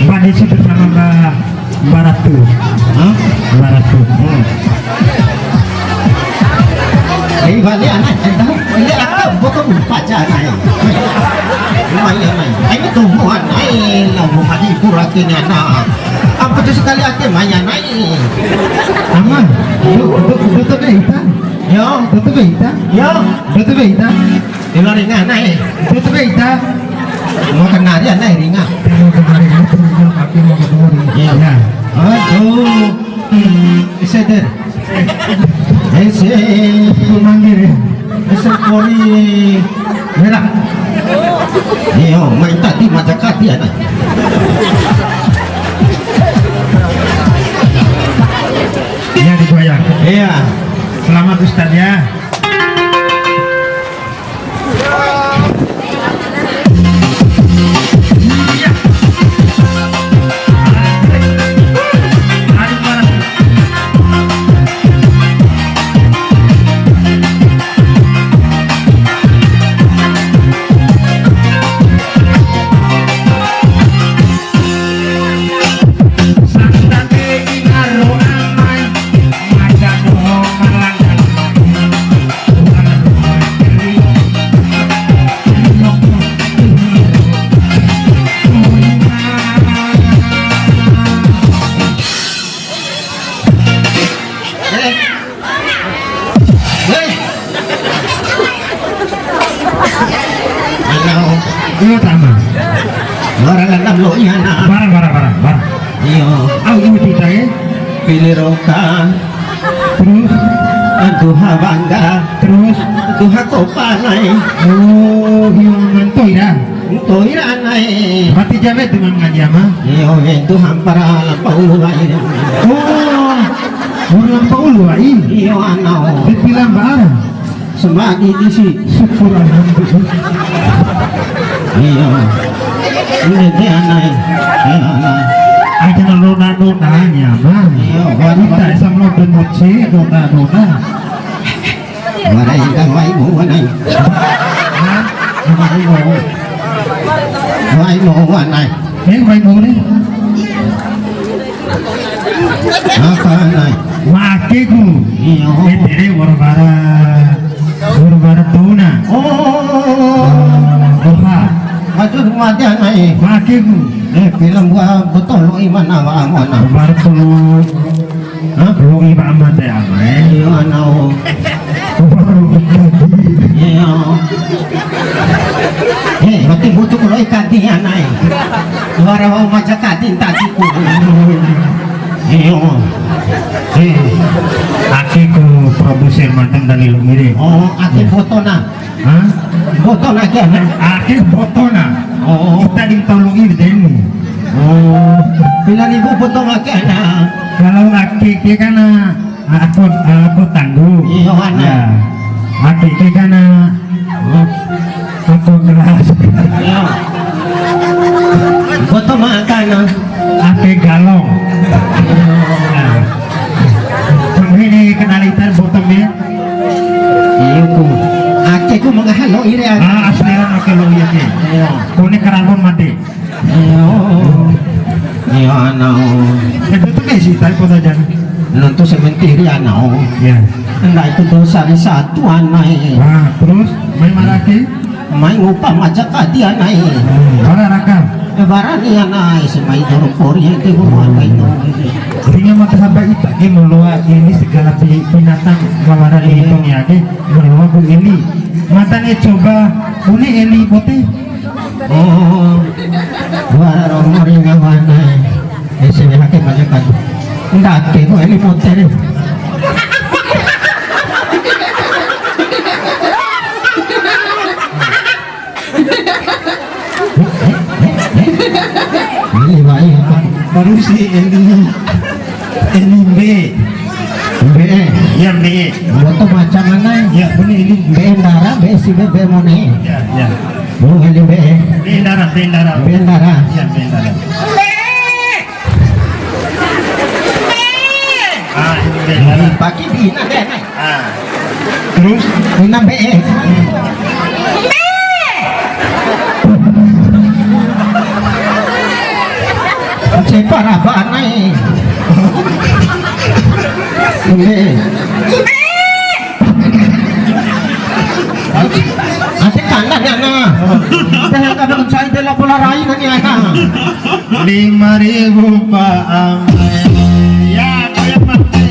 Mbak Desi bersama Mbak Ratu. Mbak Ratu. Ini balik anak, ini aku bukan pacar anak. Lumayan, ini tumbuhan, ini lampu hati kurat ini anak. Apa tu sekali aku main anak. Aman. Betul beita. Yo, Betul beita. yo, Betul beita. di luar ringan anak. Betul beita. Mau kenal dia anak ringan. Mau kemarin itu kaki mau ketemu. Iya. Aduh, seder. Ese, Manggil ya. ese pori merah. Yo, main tadi macam kati anak. Iya digoyang. Iya. Selamat Ustaz ya. Iya sama. Orang enam lo iya nak. Barang. Iya. Aku ibu kita ya. Pilih roka. Terus, Duha bangga. terus. Duha kopanai. Oh, hilang mantoi dah. Untuk iranai. Berarti jamet dengan ngaji ama. Iya, itu hampara lampau lain. Oh, orang lampau lu ai. Iya, anau. Dibilang barang. Semagi di si. Syukur alhamdulillah. Iya. Ini dia anai. Iya, anai. Ay jangan nona-nonanya mah. Iya, Wanita sama lo benci nona-nona. Warai kang waimu wanai. Hah? Waimu wanai. Main mau nih. Apa anai? Makiku. Iya. Ini Warbara tuna. Oh. Oha. Aduh mati anai. Makiku. Film gua betul lo iman awak mana. Warbara tulu. Hah? Lu iba amat ya amai. Iya, anau. Iya. Mati butuh kalau ikan dia naik. Warawa macam kadin tadi ku. Iya. Akiku produser mantan dari Lumire. Oh, ati foto na. Hah? Foto na kan? Aki foto na. Oh. Kita ditolongi ini. Oh. Bilang ibu foto na kan? Kalau aki kan aku tangguh. Iya, mana? Ya. Aki kan aku keras. Iya. Foto makan. Aki galong. Ini kenalitan botolnya. Iya ku. Aki ku menghalau iri aku. Asli orang aki lo ya ke. Iya. Kone kerabon mati. Iya. Iya, anau. Itu tuh kayak sih tadi kota jangan. Nanti sementiri anau. Ya. Enggak itu dosa di satu anai. Wah, terus main maraki. Main upah macam kadi anai. Mana rakam? Lebaran iya anai. Semai dorong pori itu bukan itu. Dengan mata sampai itu ke meluat ini segala binatang kawanan dihitung ya ke meluat bu ini. Matanya coba ini eli putih. Oh, buat orang yang mana? Sini hakim macam kadi. Enggak ke kok ini motor. Ini baik apa? Baru si eli B. B. Ya B. Foto macam mana? Ya benar ini B darah, B si B mana? Ya. Oh, ini B. Bendara. B darah. Ya bendara. Ini bendara. Pakai bina deh. Terus Bina B. para banai. Ini. Ate kanan ya na. Dahil ka doon sa ito lang pula rai na niya na. 5.000 pa ang ya kaya mati.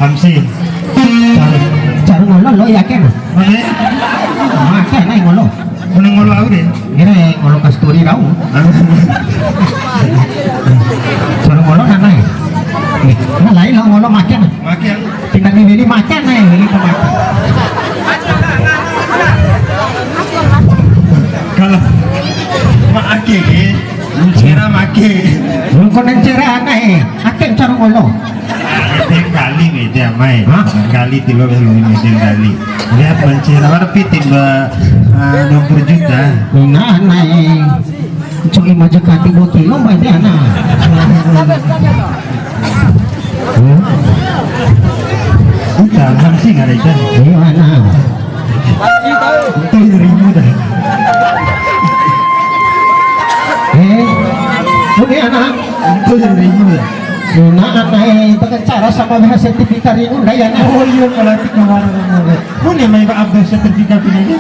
Hamsi. Cara ngolo lo yakin? Mana? Makan na ngolo. Unang ngolo ako din. Gini ngolo kasturi raw. Cara ngolo na nay. Na lain lo ngolo makan. Makin. Tinggal ni makan na ini makan. Kalau maake, cera make. Kung nancera nay, akin cara ngolo. Tem kali media mai. Hah? Kali tiba belum media kali. Lihat mencera berapa tiba 20 juta. Nah, nay. Cuma maja kati 2 kilo mai dia na. Kita Hamsi nggak ada ikan. Iya na. Itu 1.000 dah. Ini anak. Itu 1.000 dah. Nah, nay cara sama bahasa sertifikat ini udah ya na. Oh iya kalau kemana mana. Mana mai Pak Abdul sertifikat ini?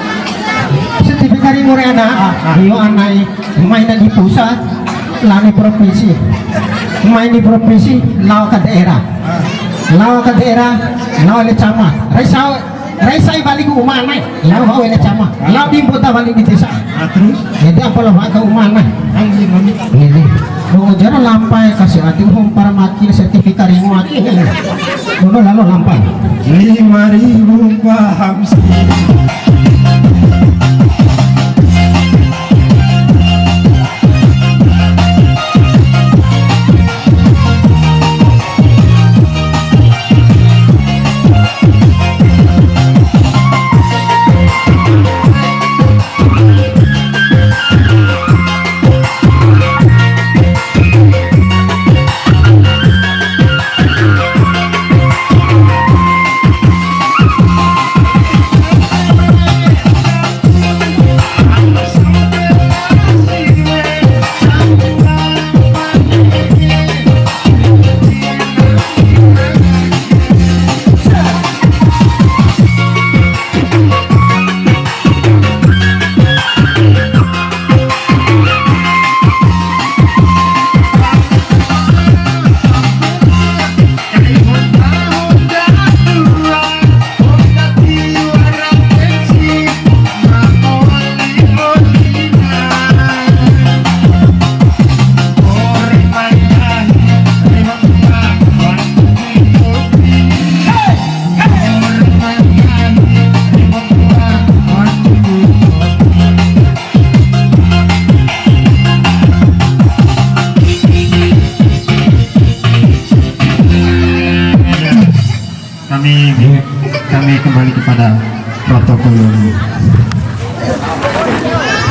Sertifikat ini murah anak. Iyo anai mainan di pusat, lani provinsi. Main di provinsi, law ke daerah. Law ke daerah, law oleh camat. Raisa balik ke rumah nai, law oleh camat. Law di kota balik di desa. Terus? Jadi apa lo ke rumah nai? Anjing mami. Ini. Mau jalan lampai kasih hati para makin sertifikat ini makin. Mau lalu lampai. 5.000 Pak Hamsi. kami kembali kepada protokol.